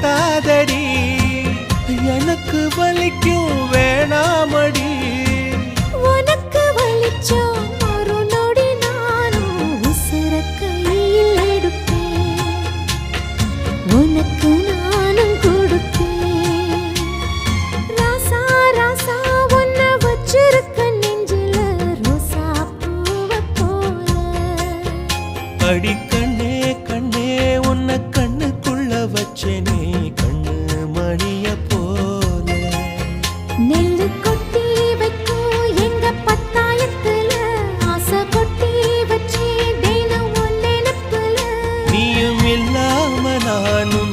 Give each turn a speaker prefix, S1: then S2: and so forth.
S1: பத்தாதடி எனக்கு வலிக்கும் வேணாமடி
S2: உனக்கு வலிச்சோ ஒரு நொடி நானும் உசுர கையில் எடுப்பேன் உனக்கு நானும் கொடுப்பேன் ராசா ராசா உன்னை வச்சிருக்க நெஞ்சில ரோசா பூவை போல
S1: அடி கண்ணே கண்ணே உன்னை கண்ணுக்குள்ள வச்சேனே கண்ணு மணிய போல
S2: நெல்லு கொட்டி வைக்கும் எங்க பத்தாயத்துல ஆசை கொட்டி வச்சே தினம் உன் நினைப்புல
S1: நீயும் இல்லாம நானும்